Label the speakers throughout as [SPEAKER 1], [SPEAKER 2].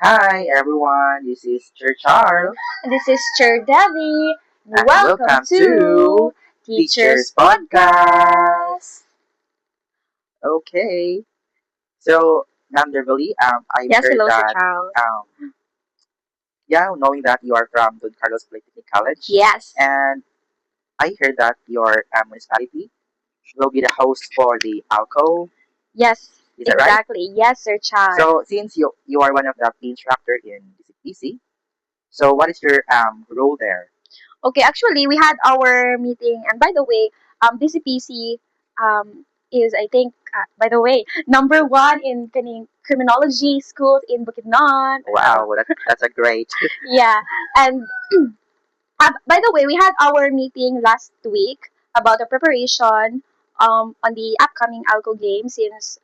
[SPEAKER 1] Hi everyone, this is Sir Charles
[SPEAKER 2] This is Chair Debbie.
[SPEAKER 1] and
[SPEAKER 2] Welcome
[SPEAKER 1] welcome
[SPEAKER 2] to
[SPEAKER 1] to
[SPEAKER 2] Teacher's
[SPEAKER 1] Teacher's
[SPEAKER 2] Podcast.
[SPEAKER 1] Podcast. Okay, so Ma'am Beverly, I've
[SPEAKER 2] Yes,
[SPEAKER 1] heard
[SPEAKER 2] hello, Sir
[SPEAKER 1] that,
[SPEAKER 2] Charles.
[SPEAKER 1] knowing that you are from Don Carlos Polytechnic College,
[SPEAKER 2] Yes.
[SPEAKER 1] and I heard that your municipality will be the host for the ALCO.
[SPEAKER 2] Yes,
[SPEAKER 1] Is that right?
[SPEAKER 2] exactly. Yes, Sir Charles.
[SPEAKER 1] So since you are one of the instructor in DCPC, so what is your role there?
[SPEAKER 2] Okay, actually, we had our meeting, and by the way, DCPC is, I think, by the way, number one in criminology schools in Bukidnon.
[SPEAKER 1] Wow, that's a great.
[SPEAKER 2] Yeah, and by the way, we had our meeting last week about the preparation on the upcoming Alco game since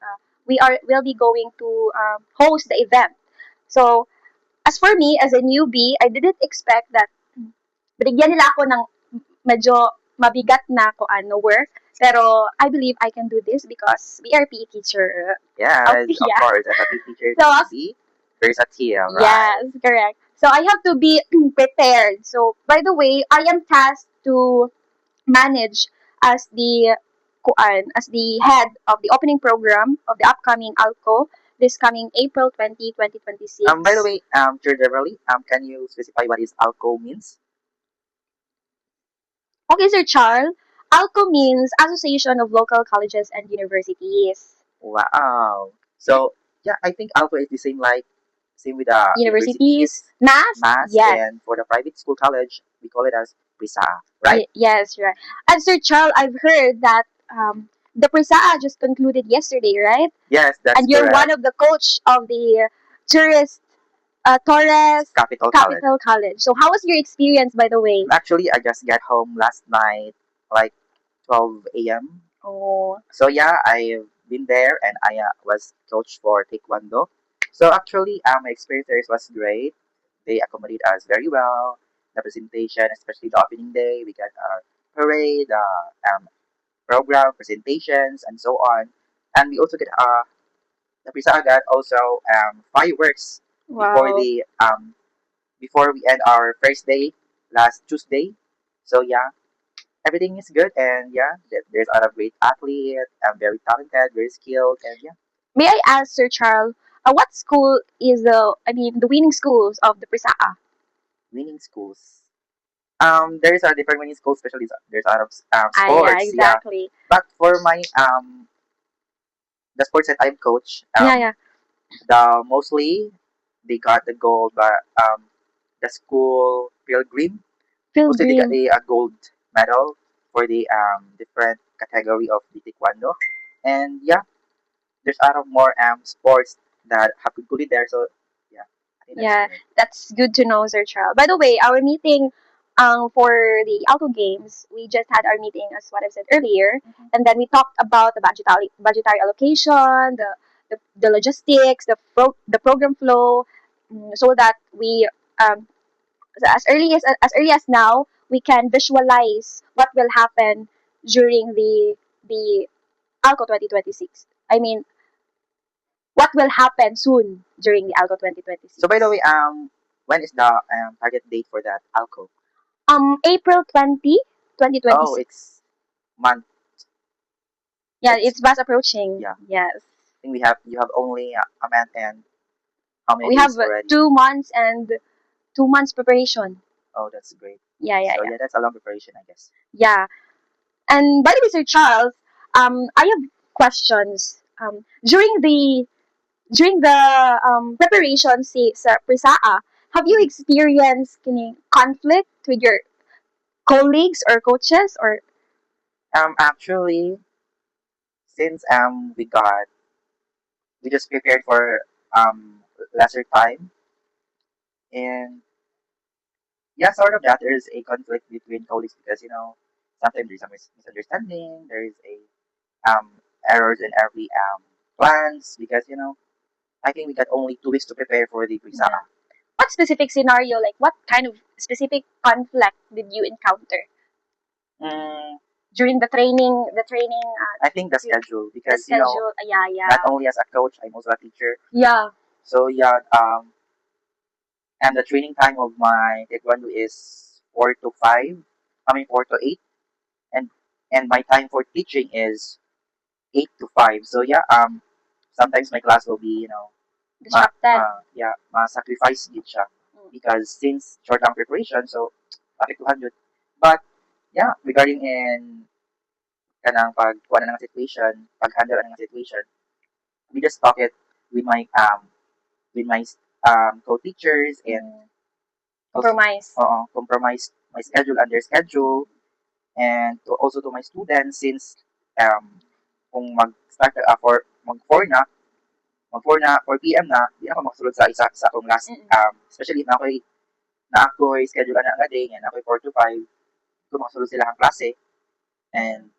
[SPEAKER 2] will be going to host the event. So, as for me, as a newbie, I didn't expect that binigyan nila ako ng medyo mabigat na ko ano work. Pero I believe I can do this because we are PE teacher.
[SPEAKER 1] Yes, of
[SPEAKER 2] Yeah.
[SPEAKER 1] course. As a PE teacher,
[SPEAKER 2] So,
[SPEAKER 1] to be versatile, right?
[SPEAKER 2] yes, correct. So I have to be prepared. So by the way, I am tasked to manage as the head of the opening program of the upcoming ALCO this coming April 2026.
[SPEAKER 1] By the way, Sir Beverly, can you specify what is ALCO means?
[SPEAKER 2] Okay, Sir Charles, ALCO means Association of Local Colleges and Universities.
[SPEAKER 1] Wow. So yeah, I think ALCO is the same like same with the
[SPEAKER 2] Universities,
[SPEAKER 1] universities,
[SPEAKER 2] mass?
[SPEAKER 1] mass,
[SPEAKER 2] Yes.
[SPEAKER 1] and for the private school college, we call it as PRISA, right?
[SPEAKER 2] Yes, right. And Sir Charles, I've heard that the Prisaa just concluded yesterday, right?
[SPEAKER 1] Yes, that's
[SPEAKER 2] And you're one
[SPEAKER 1] correct.
[SPEAKER 2] of the coach of the tourist Torres
[SPEAKER 1] Capital College.
[SPEAKER 2] Capital College. So how was your experience, by the way?
[SPEAKER 1] Actually, I just got home last night, like 12 a.m.
[SPEAKER 2] Oh,
[SPEAKER 1] So yeah, I've been there and I was coach for Taekwondo. So actually, my experience there was great. They accommodate us very well. The presentation, especially the opening day, we got a parade, program, presentations, and so on. And we also get the Prisa got also fireworks before
[SPEAKER 2] wow.
[SPEAKER 1] the before we end our first day last Tuesday. So yeah, everything is good and yeah, there's a lot of great athletes. I'm very talented, very skilled, and yeah.
[SPEAKER 2] May I ask, Sir Charles, what school is the winning schools of the Prisaa?
[SPEAKER 1] Winning schools. There's a different winning schools, especially there's a lot of
[SPEAKER 2] Ah, yeah,
[SPEAKER 1] sports, yeah.
[SPEAKER 2] exactly.
[SPEAKER 1] But for my the sports that I've coached,
[SPEAKER 2] Yeah, yeah.
[SPEAKER 1] the mostly they got the gold, but the school pilgrim mostly they got
[SPEAKER 2] Pilgrim.
[SPEAKER 1] a gold medal for the different category of the taekwondo, and yeah, there's a lot of more sports that have included there. So yeah, I think that's
[SPEAKER 2] Yeah,
[SPEAKER 1] great.
[SPEAKER 2] that's good to know, Sir Charles. By the way, our meeting for the Auto Games, we just had our meeting, as what I said earlier,
[SPEAKER 1] Mhm.
[SPEAKER 2] and then we talked about the budgetary allocation, the logistics, the program flow, so that we as early as now we can visualize what will happen during the ALCO 2026. I mean, what will happen soon during the ALCO 2026.
[SPEAKER 1] So by the way, when is the target date for that alco?
[SPEAKER 2] April 20,
[SPEAKER 1] Oh,
[SPEAKER 2] 2026.
[SPEAKER 1] it's month.
[SPEAKER 2] Yeah,
[SPEAKER 1] It's
[SPEAKER 2] it's fast approaching.
[SPEAKER 1] yeah. I
[SPEAKER 2] Yes.
[SPEAKER 1] think we have you have only a month and how many
[SPEAKER 2] We have
[SPEAKER 1] days already?
[SPEAKER 2] 2 months and 2 months preparation.
[SPEAKER 1] Oh, that's great.
[SPEAKER 2] Yeah, yeah,
[SPEAKER 1] So
[SPEAKER 2] yeah.
[SPEAKER 1] yeah, that's a long preparation, I guess.
[SPEAKER 2] Yeah. And by the way, Sir Charles, I have questions. During the preparation sa Prisaa, have you experienced kini conflict with your colleagues or coaches or
[SPEAKER 1] Actually, since we just prepared for lesser time, and yeah, sort of that there is a conflict between colleagues because sometimes there's a misunderstanding, there is a errors in every plans because I think we got only 2 weeks to prepare for the Prisa.
[SPEAKER 2] yeah. What specific scenario, like what kind of specific conflict did you encounter
[SPEAKER 1] Mm,
[SPEAKER 2] during the training
[SPEAKER 1] I think the schedule
[SPEAKER 2] the
[SPEAKER 1] because
[SPEAKER 2] schedule? Yeah, yeah.
[SPEAKER 1] not only as a coach, I'm also a teacher.
[SPEAKER 2] Yeah.
[SPEAKER 1] So yeah, And the training time of my taekwondo is 4 to 5. I mean 4 to 8, and my time for teaching is 8 to 5. So yeah, sometimes my class will be
[SPEAKER 2] Disrupted.
[SPEAKER 1] yeah, ma-sacrifice din siya
[SPEAKER 2] Mm.
[SPEAKER 1] because since short ang preparation, so apektuhan yun. But yeah, regarding in kanang pagkuha na ng situation, pag-handle ng situation, we just talk it with my co-teachers and
[SPEAKER 2] Mm.
[SPEAKER 1] also
[SPEAKER 2] Compromise.
[SPEAKER 1] compromise my schedule and their schedule, and also to my students since kung mag-start for mag-4 na, 4 p.m. na, di ako makasulod sa isa sa akong last,
[SPEAKER 2] Mm.
[SPEAKER 1] especially na ako'y schedule na nga day, and ako'y 4 to 5, kung makasulod sila ang klase, and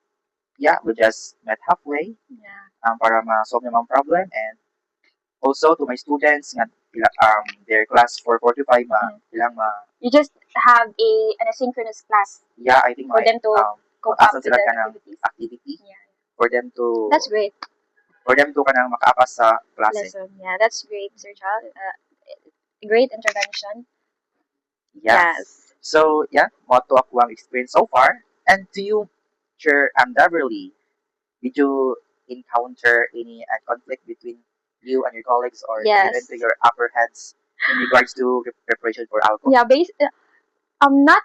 [SPEAKER 1] yeah, we just met halfway,
[SPEAKER 2] Yeah.
[SPEAKER 1] para ma-solve yung mga problem, and also to my students nga their class for 4 to 5 ilang
[SPEAKER 2] You just have an asynchronous class
[SPEAKER 1] yeah, I think
[SPEAKER 2] for them to cope up
[SPEAKER 1] asan
[SPEAKER 2] with
[SPEAKER 1] sila
[SPEAKER 2] the
[SPEAKER 1] kanang
[SPEAKER 2] activities.
[SPEAKER 1] activity
[SPEAKER 2] Yeah.
[SPEAKER 1] for them to
[SPEAKER 2] That's great.
[SPEAKER 1] kanang makaapas sa klase.
[SPEAKER 2] Lesson. Yeah, that's great, Sir Charles. Great intervention.
[SPEAKER 1] Yes. So yeah, motto ako ang experience so far. And to you, Sir Beverly, did you encounter any conflict between you and your colleagues, or
[SPEAKER 2] Yes.
[SPEAKER 1] even to your upper heads in regards to preparation for alcohol?
[SPEAKER 2] Yeah, not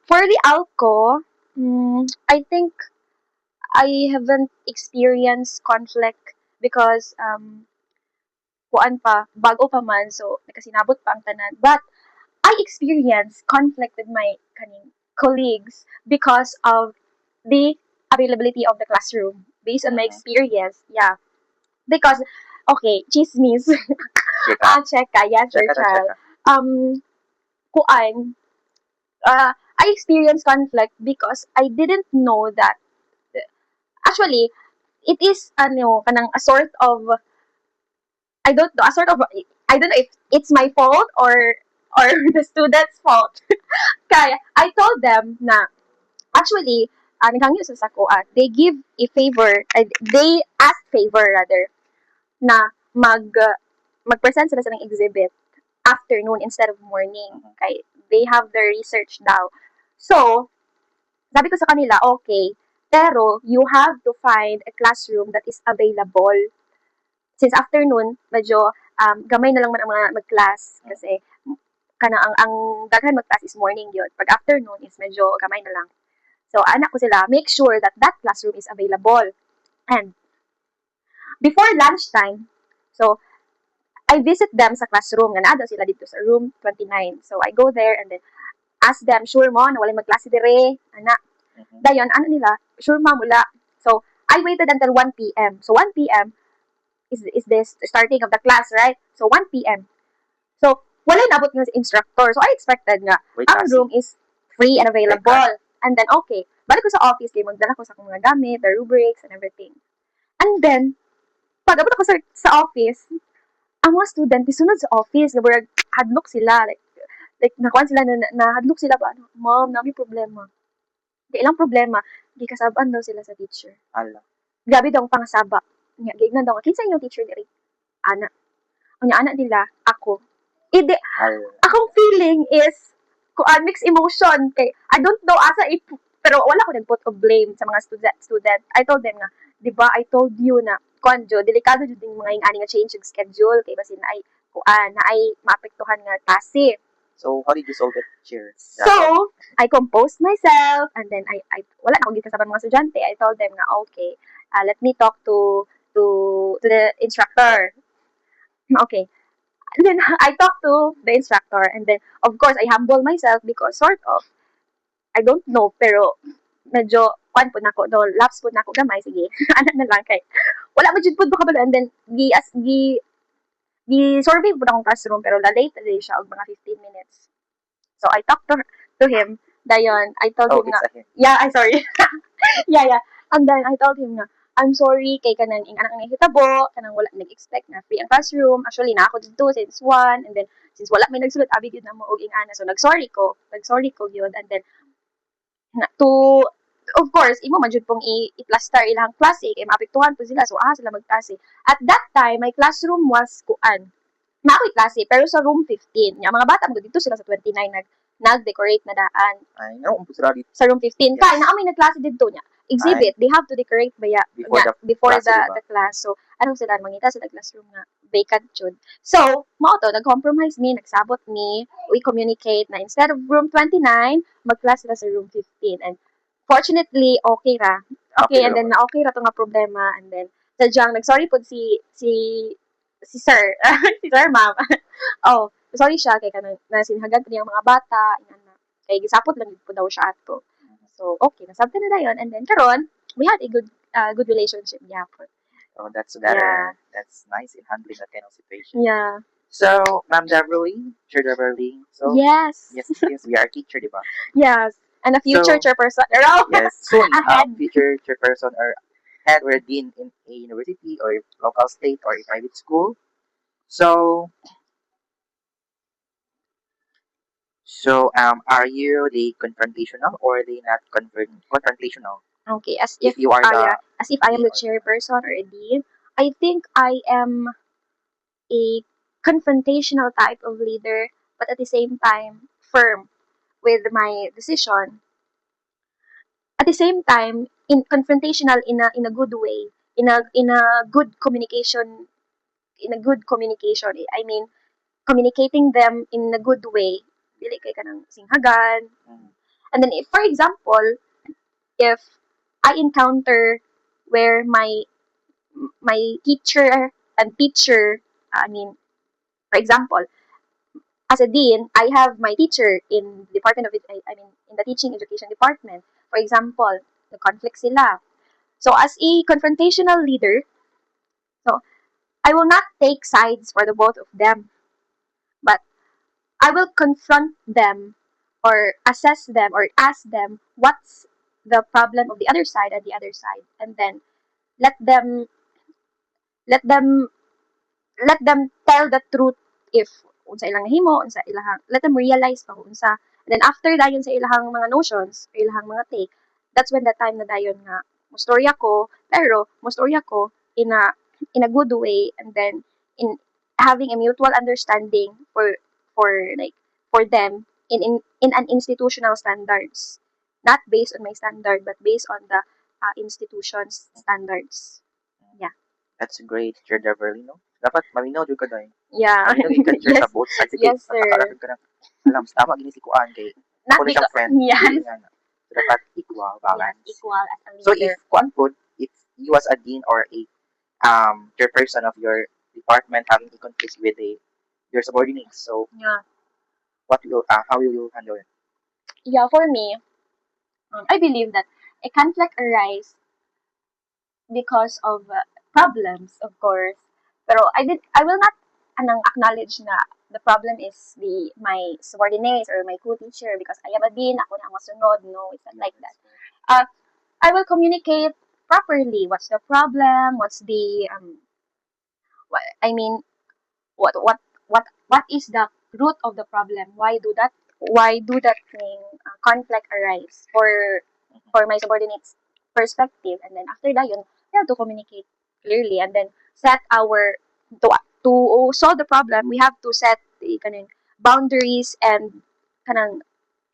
[SPEAKER 2] for the alco, I think I haven't experienced conflict because kuan pa bago pa man, so nakasinabot pa ang tanan. But I experienced conflict with my colleagues because of the availability of the classroom based on my
[SPEAKER 1] Mhm.
[SPEAKER 2] experience. Yeah, because okay, chismis.
[SPEAKER 1] Chika.
[SPEAKER 2] Cheka, yes, Sir
[SPEAKER 1] Cheka na
[SPEAKER 2] Charles.
[SPEAKER 1] cheka.
[SPEAKER 2] Kuan, I experienced conflict because I didn't know that actually it is kanang a sort of I don't know a sort of I don't know if it's my fault or the student's fault. Kaya I told them na actually naghangyo sa sako they give a favor they ask favor rather na mag-present sila sa ng exhibit afternoon instead of morning. Kay they have their research daw. So, sabi ko sa kanila, okay, pero you have to find a classroom that is available. Since afternoon, medyo gamay na lang man ang mga mag-class kasi ang daghan mag-class is morning yun. Pag afternoon is medyo gamay na lang. So, anak ko sila, make sure that that classroom is available. And before lunchtime, so I visit them sa classroom. Nga naa sila dito sa room 29. So, I go there and then ask them, sure mo, na wala magklase dire, ana. Dayon, ano nila, sure ma, mula. So, I waited until 1 p.m. So, 1 p.m. is this starting of the class, right? So, 1 p.m. So, wala nabot ng instructor. So, I expected nga,
[SPEAKER 1] Wait,
[SPEAKER 2] ang
[SPEAKER 1] kasi.
[SPEAKER 2] room is free and
[SPEAKER 1] Wait,
[SPEAKER 2] available. And then, okay, balik ko sa office, kay magdala ko sa akong mga gamit, the rubrics, and everything. And then, pag abot ako sa office, ang mga student, isunod sa office, nga hadlok sila, like nakuan sila na hadlok sila ba, ma'am, nami problema. Di ilang problema, di kasaban daw sila sa teacher.
[SPEAKER 1] Ala.
[SPEAKER 2] Grabe daw ang pangasaba. Nga, gignan daw, kinsa inyong teacher diri? Ana. Ang anak nila, ako. Ide, akong feeling is, kuan mixed emotion, kay, I don't know asa pero wala ko nag-put of blame sa mga student. I told them nga, di ba, I told you na, kuan jo, delikado jud ding mga ingani nga change of schedule, kay basin na ay, kuan, na ay maapektuhan nga klase.
[SPEAKER 1] So, how did you solve it, Cheer?
[SPEAKER 2] So, I composed myself, and then I wala na akong gikasaban mga estudyante. I told them nga, okay, let me talk to the instructor. Okay. And then, I talked to the instructor, and then, of course, I humble myself because sort of, I don't know, pero medyo, kuan po nako, no, laps po nako gamay, sige, ano na lang kay, wala mo jud po kabalo, and then, survey po na akong classroom, pero late na siya, og mga 15 minutes. So, I talked to him, dayon, I told him nga, yeah, I'm sorry. yeah. And then, I told him nga, I'm sorry, kay kanang ing anak nga hitabo, kanang wala nag-expect na free ang classroom. Actually, na ako dito since 1, and then, since wala may nagsulod, abi yun na mo, og ing ana. So, nag-sorry ko yun, and then, of course, imo man jud pong i-plaster ilang klase, kay maapektuhan po sila, so sila magklase. At that time, my classroom was kuan, Nako'y klase, pero sa room 15. Yung mga bata, dito sila sa 29, nag-decorate na daan.
[SPEAKER 1] Ay, no, sila dito.
[SPEAKER 2] Sa room 15.
[SPEAKER 1] Yes.
[SPEAKER 2] Kaya na kami nagklase dito niya. Exhibit, they have to decorate ba ya,
[SPEAKER 1] Before
[SPEAKER 2] niya,
[SPEAKER 1] the
[SPEAKER 2] before
[SPEAKER 1] klase, diba?
[SPEAKER 2] the class. So, anong sila, mangita sa classroom nga, vacant yun. So, mao to, nag-compromise me, nagsabot me, we communicate na instead of room 29, mag-class sila sa room 15. And fortunately, okay ra. Okay,
[SPEAKER 1] Okay
[SPEAKER 2] and then
[SPEAKER 1] naman.
[SPEAKER 2] na-okay ra to nga problema. And then, sadyang, nag-sorry po si sir, si sir, ma'am. Oh, sorry siya, kay kanang nasinhagan pa niya ang mga bata, na, kay gisapot lang po daw siya ato. So, okay, nasabta na dayon. And then, karon we had a good relationship. Yeah.
[SPEAKER 1] Oh, that's better.
[SPEAKER 2] Yeah.
[SPEAKER 1] That's nice in handling that kind of situation.
[SPEAKER 2] Yeah.
[SPEAKER 1] So, Ma'am Beverly, Teacher Beverly. So,
[SPEAKER 2] Yes.
[SPEAKER 1] yes, yes, we are teacher, diba?
[SPEAKER 2] Yes. And a future
[SPEAKER 1] So,
[SPEAKER 2] chairperson. Around.
[SPEAKER 1] yes, soon,
[SPEAKER 2] Ahead.
[SPEAKER 1] future chairperson or head or dean in a university or local state or a private school. So, are you the confrontational or the not confrontational?
[SPEAKER 2] Okay, as
[SPEAKER 1] If
[SPEAKER 2] if
[SPEAKER 1] you are the
[SPEAKER 2] as if I am
[SPEAKER 1] dean
[SPEAKER 2] the
[SPEAKER 1] or
[SPEAKER 2] chairperson or a dean, I think I am a confrontational type of leader, but at the same time firm with my decision. At the same time, in confrontational in a good way, in a good communication, in a good communication. I mean, communicating them in a good way. Dili kay kanang singhagan. And then, if, for example, if I encounter where my teacher, I mean, for example, as a dean, I have my teacher in the Department of I mean, in the teaching education department. For example, the conflict sila. So, as a confrontational leader, so I will not take sides for the both of them, but I will confront them or assess them or ask them what's the problem of the other side and the other side, and then let them let them let them tell the truth if unsa ilang nahimo, unsa ilahang let them realize pa unsa. And then after dayon sa ilahang mga notions, ilahang mga take, that's when the time na dayon nga mustorya ko, pero mustorya ko in a good way, and then in having a mutual understanding for like for them in an institutional standards, not based on my standard but based on the institution's standards. Yeah.
[SPEAKER 1] that's great, Teacher Beverly, no? Dapat maminaw jud ka dai.
[SPEAKER 2] Yeah.
[SPEAKER 1] Maminaw ka teacher
[SPEAKER 2] Yes.
[SPEAKER 1] sa both sides. Sige,
[SPEAKER 2] Yes, sir.
[SPEAKER 1] nakakaramdam ka ng alam, tama gini si Kuan kay
[SPEAKER 2] Not
[SPEAKER 1] ako na siyang
[SPEAKER 2] because,
[SPEAKER 1] friend.
[SPEAKER 2] yes.
[SPEAKER 1] Dili nga na. So, dapat equal,
[SPEAKER 2] Yes,
[SPEAKER 1] balance.
[SPEAKER 2] equal as a
[SPEAKER 1] So
[SPEAKER 2] leader.
[SPEAKER 1] if Kuan po, if you as a dean or a chairperson of your department having a conflict with your subordinates, so
[SPEAKER 2] Yeah.
[SPEAKER 1] how will you handle it?
[SPEAKER 2] Yeah, for me, I believe that a conflict arises because of problems, of course. Pero I will not acknowledge na the problem is my subordinates or my co-teacher because I am a dean, ako na ang masunod. No, it's not like that. I will communicate properly. What's the problem? What's the I mean, what is the root of the problem? Why do that thing conflict arise for my subordinates perspective? And then after that yun, we have to communicate clearly, and then set our to solve the problem. We have to set the kanang boundaries and kanang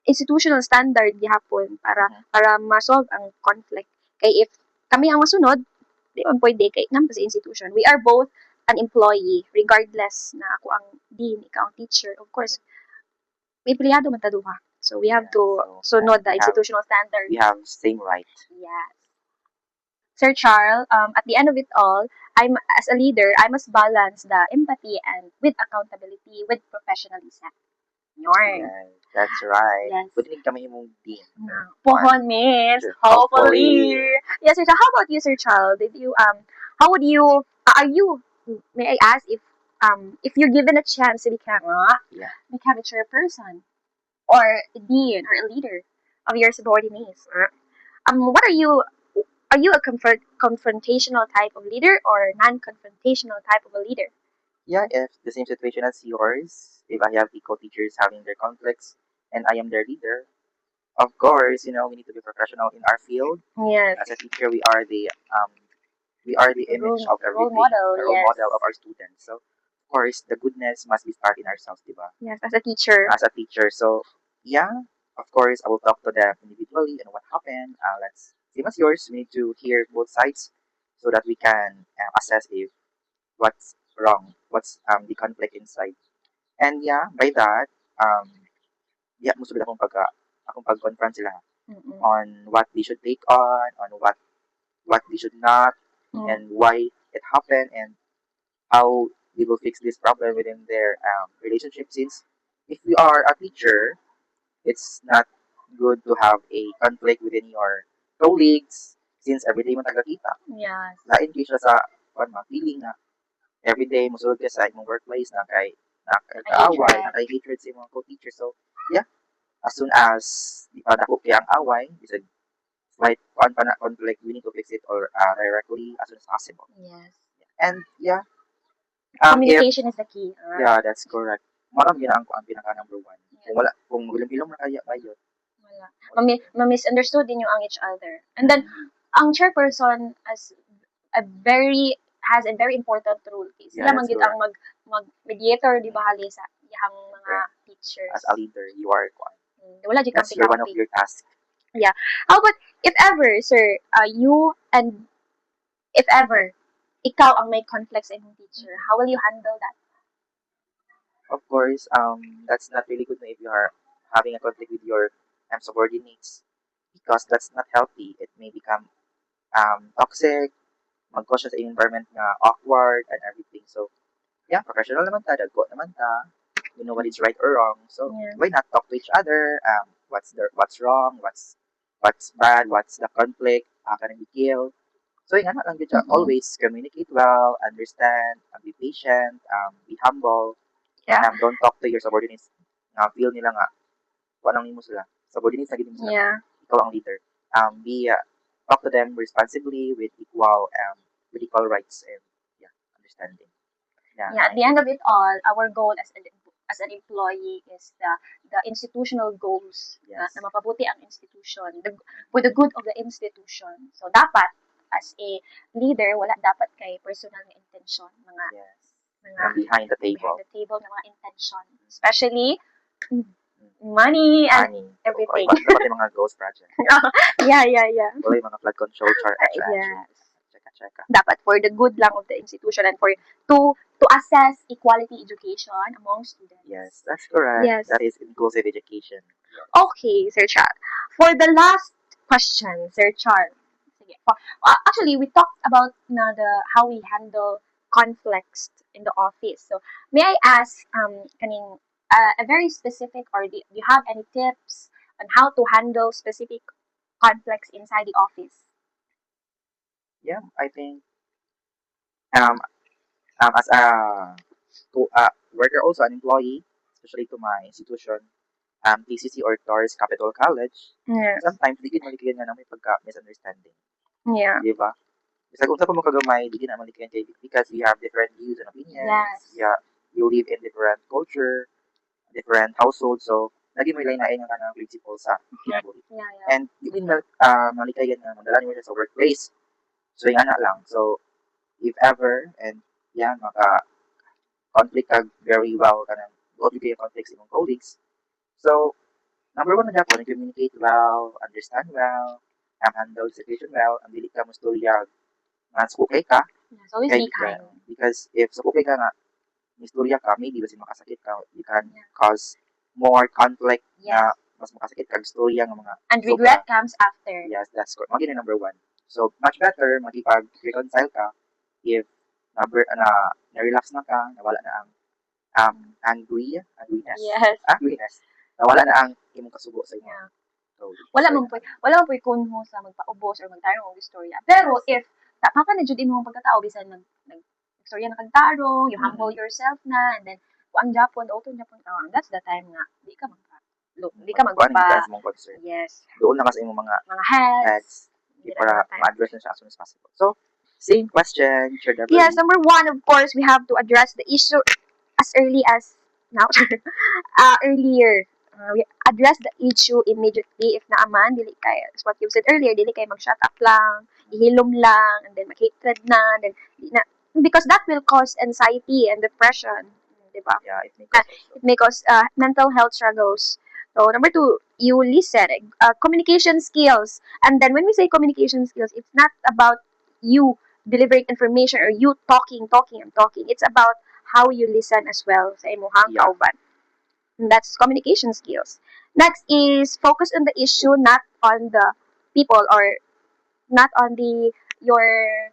[SPEAKER 2] institutional standard gihapon para ma-solve ang conflict. Kay if kami ang masunod, di man pwede kay naman sa institution. We are both an employee regardless na ako ang dean, ikaw ang teacher. Of course, may empleyado man ta duha. So we have to sunod the institutional standard.
[SPEAKER 1] We have same right.
[SPEAKER 2] Yes. Sir Charles, at the end of it all, as a leader, I must balance the empathy and with accountability with professionalism. Yarn.
[SPEAKER 1] Yes, that's right.
[SPEAKER 2] Yes.
[SPEAKER 1] Pwede kami imong dean.
[SPEAKER 2] Pohon means
[SPEAKER 1] Hopefully.
[SPEAKER 2] hopefully. Yes, Sir Charles. How about you, Sir Charles? How would you? Are you? May I ask if you're given a chance to become a chairperson or a dean or a leader of your subordinates? What are you? Are you a confrontational type of leader or non-confrontational type of a leader?
[SPEAKER 1] Yeah, if the same situation as yours, if I have equal teachers having their conflicts and I am their leader, of course, we need to be professional in our field.
[SPEAKER 2] Yes.
[SPEAKER 1] As a teacher, we are the image of everything,
[SPEAKER 2] model,
[SPEAKER 1] the role
[SPEAKER 2] yes.
[SPEAKER 1] model of our students. So, course, the goodness must be start in ourselves, diba?
[SPEAKER 2] Yes, as a teacher.
[SPEAKER 1] As a teacher. So, yeah, of course, I will talk to them individually and what happened. Let's same as yours. We need to hear both sides so that we can assess if what's wrong, what's the conflict inside. And yeah, by that, um, yeah, musto akong pag-confront sila
[SPEAKER 2] Mm-mm.
[SPEAKER 1] on what they should take on what they should not,
[SPEAKER 2] Mm.
[SPEAKER 1] and why it happened, and how they will fix this problem within their relationship. Since if you are a teacher, it's not good to have a conflict within your colleagues since everyday mo tagakita.
[SPEAKER 2] Yes.
[SPEAKER 1] Lain kayo siya sa feeling na everyday mo sulod ka sa imong workplace na kay kaaway, na kay hatred sa imong co-teacher. So, yeah, as soon as dako kay ang away, bisag slight pa na conflict, we need to fix it or directly as soon as possible.
[SPEAKER 2] Yes.
[SPEAKER 1] And yeah,
[SPEAKER 2] Communication is the key.
[SPEAKER 1] yeah, that's correct. Marami yun ang pinaka number one. Kung magilom-ilom na kayo,
[SPEAKER 2] Wala. Ma-misunderstood din yung ang each other. And then, ang chairperson has a very important role. Sila man gid ang mag-mediator, di ba, hali sa ihang mga teachers.
[SPEAKER 1] As a leader, you are
[SPEAKER 2] wala di
[SPEAKER 1] that's one of your tasks.
[SPEAKER 2] Yeah. How about, if ever, sir, you and if ever, ikaw ang may conflicts in teacher, how will you handle that?
[SPEAKER 1] Of course, that's not really good if you are having a conflict with your subordinates because that's not healthy. It may become toxic, mag-cause sa environment na awkward and everything. So, yeah, professional naman ta, dagko naman ta. You know what is right or wrong. So, why not talk to each other? What's wrong? What's bad? What's the conflict? How can it be killed? So, yung lang dito, always communicate well, understand, be patient, be humble.
[SPEAKER 2] Yeah.
[SPEAKER 1] Don't talk to your subordinates. Feel nila nga, walang mo sila. Subordinates na gini mo sila.
[SPEAKER 2] Yeah.
[SPEAKER 1] Ikaw ang leader. Talk to them responsibly with equal rights and understanding.
[SPEAKER 2] Yeah. At the end of it all, our goal as an employee is the institutional goals na mapabuti ang institution for the good of the institution. So dapat as a leader, wala dapat kay personal na intention, mga
[SPEAKER 1] behind the table
[SPEAKER 2] na mga intention, especially money and everything.
[SPEAKER 1] Dapat yung mga ghost project.
[SPEAKER 2] Yeah.
[SPEAKER 1] Wala yung mga flood control chart.
[SPEAKER 2] Yes.
[SPEAKER 1] Check.
[SPEAKER 2] Dapat for the good lang of the institution and for to assess equality education among students.
[SPEAKER 1] Yes, that's correct.
[SPEAKER 2] Yes.
[SPEAKER 1] That is inclusive education.
[SPEAKER 2] Okay, Sir Charles. For the last question, Sir Charles. Actually, we talked about how we handle conflicts in the office. So, may I ask, a very specific, or do you have any tips on how to handle specific conflicts inside the office?
[SPEAKER 1] Yeah, I think as a worker, also an employee, especially to my institution, TCC or Taurus Capital College, sometimes di malikigan nga na may pagka-misunderstanding.
[SPEAKER 2] Yeah.
[SPEAKER 1] Diba? Bisa kung sa mo kagamay, di na malikigan kay because we have different views and opinions.
[SPEAKER 2] Yes.
[SPEAKER 1] Yeah, you live in different culture, different households, so lagi may lain-lain nga ng principles sa people.
[SPEAKER 2] Yeah.
[SPEAKER 1] And yung malikayan na madala mo siya sa workplace. So yung lang. So if ever and maka-conflict ka very well kanang what you conflicts imong colleagues. So number one na dapat communicate well, understand well, handle the situation well, ang dili ka mo storya nga sukay ka.
[SPEAKER 2] Yes, always be kind.
[SPEAKER 1] Because if sukay ka nga istorya ka, maybe basin makasakit ka, you can cause more conflict na mas makasakit kag storya nga mga
[SPEAKER 2] and regret comes after.
[SPEAKER 1] Yes, that's correct. Maging number one. So much better magipag-reconcile ka if na-relax na ka, nawala na ang angriness.
[SPEAKER 2] Yes.
[SPEAKER 1] Angriness. Nawala na ang imong kasugo sa inyo. So,
[SPEAKER 2] wala mo kunho sa magpaubos or magtarong og istorya. Pero if maka na jud imong pagkatao bisan istorya na kagtarong, you humble yourself na, and then ang Japon, that's the time nga di ka magpa yes.
[SPEAKER 1] Doon na kasi imong mga
[SPEAKER 2] heads
[SPEAKER 1] para ma-address na siya as soon as possible. So, same question, Sir Deborah.
[SPEAKER 2] Yes, number one, of course, we have to address the issue as early as now. Earlier. We address the issue immediately. If naaman, dili kay, as what you said earlier, dili kay mag-shut up lang, ihilom lang, and then mag-hatred na, then because that will cause anxiety and depression, diba?
[SPEAKER 1] Yeah, it may cause also.
[SPEAKER 2] It may cause mental health struggles. So number two, you listen. Communication skills. And then when we say communication skills, it's not about you delivering information or you talking. It's about how you listen as well sa imuhang
[SPEAKER 1] Yeah.
[SPEAKER 2] kauban. And that's communication skills. Next is focus on the issue, not on the people or not on the your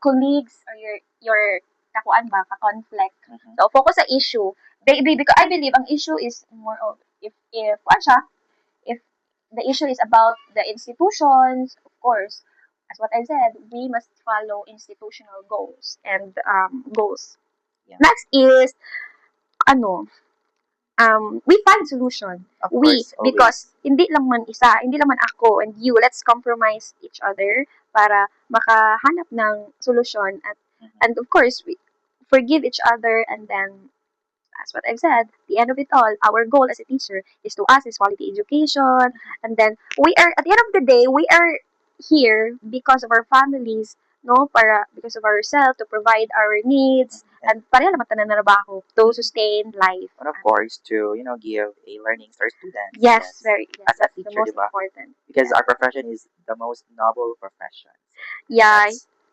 [SPEAKER 2] colleagues or your kakuan ba ka conflict.
[SPEAKER 1] Mhm.
[SPEAKER 2] So focus sa issue. Because I believe ang issue is more of if ano siya, if the issue is about the institutions, of course, as what I said, we must follow institutional goals and goals.
[SPEAKER 1] Yeah.
[SPEAKER 2] Next is ano, we find solution.
[SPEAKER 1] Of
[SPEAKER 2] We,
[SPEAKER 1] course, always.
[SPEAKER 2] because hindi lang man isa, hindi lang man ako and you, let's compromise each other para makahanap ng solusyon
[SPEAKER 1] Mhm.
[SPEAKER 2] and of course, we forgive each other and then, as what I've said, the end of it all, our goal as a teacher is to us is quality education and then we are, at the end of the day, we are here because of our families, no? Para, because of ourselves, to provide our needs, and pareha naman tanan na trabaho to sustain life.
[SPEAKER 1] And of course, to give a learning to our students.
[SPEAKER 2] Yes, very. Yes,
[SPEAKER 1] As a
[SPEAKER 2] that's the
[SPEAKER 1] teacher,
[SPEAKER 2] most
[SPEAKER 1] diba?
[SPEAKER 2] important.
[SPEAKER 1] Because our profession is the most noble profession.
[SPEAKER 2] Yeah,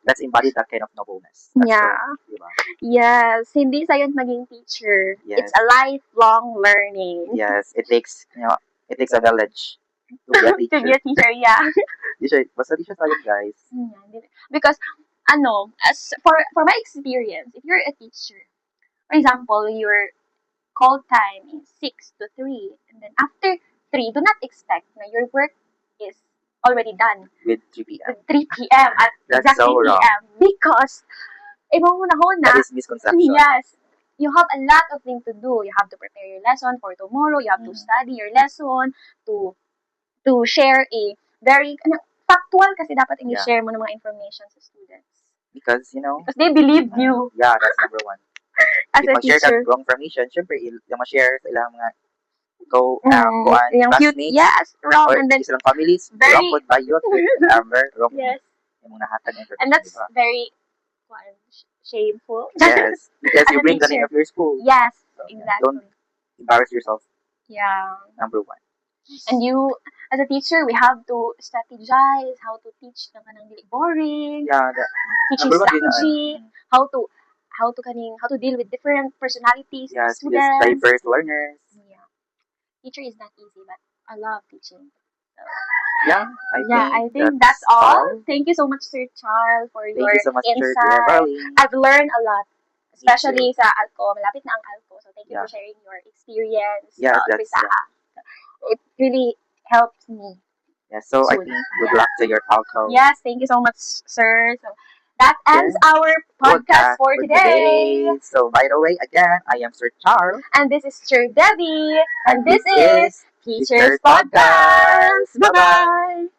[SPEAKER 1] Let's embody that kind of nobleness. That's
[SPEAKER 2] yeah,
[SPEAKER 1] correct, diba?
[SPEAKER 2] yes. Hindi sa'yo maging teacher.
[SPEAKER 1] Yes.
[SPEAKER 2] It's a lifelong learning.
[SPEAKER 1] Yes, it takes a village to be a
[SPEAKER 2] To be
[SPEAKER 1] teacher.
[SPEAKER 2] a teacher, yeah.
[SPEAKER 1] Teacher, basta teacher tayo, guys.
[SPEAKER 2] Because, as for my experience, if you're a teacher, for example, your call time is 6 to 3, and then after 3, do not expect na your work is already done
[SPEAKER 1] With 3 p.m.
[SPEAKER 2] at 3 p.m. at
[SPEAKER 1] That's
[SPEAKER 2] exactly
[SPEAKER 1] so wrong.
[SPEAKER 2] p.m. Because, hunahuna,
[SPEAKER 1] That is misconception.
[SPEAKER 2] yes, you have a lot of things to do. You have to prepare your lesson for tomorrow. You have to study your lesson, to share a very factual kasi dapat
[SPEAKER 1] Yeah.
[SPEAKER 2] i-share mo ng mga information sa students.
[SPEAKER 1] Because,
[SPEAKER 2] Because they believe you
[SPEAKER 1] yeah, that's number one.
[SPEAKER 2] as
[SPEAKER 1] If
[SPEAKER 2] a
[SPEAKER 1] ma-share ka
[SPEAKER 2] teacher.
[SPEAKER 1] wrong information, syempre, yung ma-share sa ilang mga kuan,
[SPEAKER 2] Yung cute,
[SPEAKER 1] classmates,
[SPEAKER 2] yes, wrong,
[SPEAKER 1] or
[SPEAKER 2] and then
[SPEAKER 1] silang families,
[SPEAKER 2] very-
[SPEAKER 1] wrong po tayo, ever, wrong
[SPEAKER 2] yes,
[SPEAKER 1] yung mga nahatag na information,
[SPEAKER 2] and that's
[SPEAKER 1] diba?
[SPEAKER 2] very shameful.
[SPEAKER 1] Yes, because
[SPEAKER 2] As
[SPEAKER 1] you
[SPEAKER 2] a
[SPEAKER 1] bring the name
[SPEAKER 2] teacher.
[SPEAKER 1] of your school.
[SPEAKER 2] Yes,
[SPEAKER 1] So,
[SPEAKER 2] exactly.
[SPEAKER 1] don't embarrass yourself,
[SPEAKER 2] Yeah.
[SPEAKER 1] number one.
[SPEAKER 2] And you, as a teacher, we have to strategize how to teach na kanang dili boring,
[SPEAKER 1] Yeah,
[SPEAKER 2] teaching
[SPEAKER 1] number one yun na,
[SPEAKER 2] strategy, how to deal with different personalities of
[SPEAKER 1] yes, because
[SPEAKER 2] students.
[SPEAKER 1] diverse learners.
[SPEAKER 2] Yeah. Teacher is not easy, but I love teaching.
[SPEAKER 1] Yeah,
[SPEAKER 2] I think that's all. Thank you so much, Sir Charles, for
[SPEAKER 1] Thank
[SPEAKER 2] your
[SPEAKER 1] you so much, Sir
[SPEAKER 2] insight.
[SPEAKER 1] Beverly.
[SPEAKER 2] I've learned a lot, especially sa ALCO. Malapit na ang ALCO. So thank you
[SPEAKER 1] Yeah.
[SPEAKER 2] for sharing your experience.
[SPEAKER 1] Yes,
[SPEAKER 2] with
[SPEAKER 1] that's
[SPEAKER 2] Saha. It really helps me.
[SPEAKER 1] Yeah, so I
[SPEAKER 2] Soon.
[SPEAKER 1] think good luck to your alco.
[SPEAKER 2] Yes, thank you so much, sir. So that ends our podcast for today.
[SPEAKER 1] So by the way, again, I am Sir Charles.
[SPEAKER 2] And this is Sir Debbie. And this is Teacher's Podcast. Bye-bye.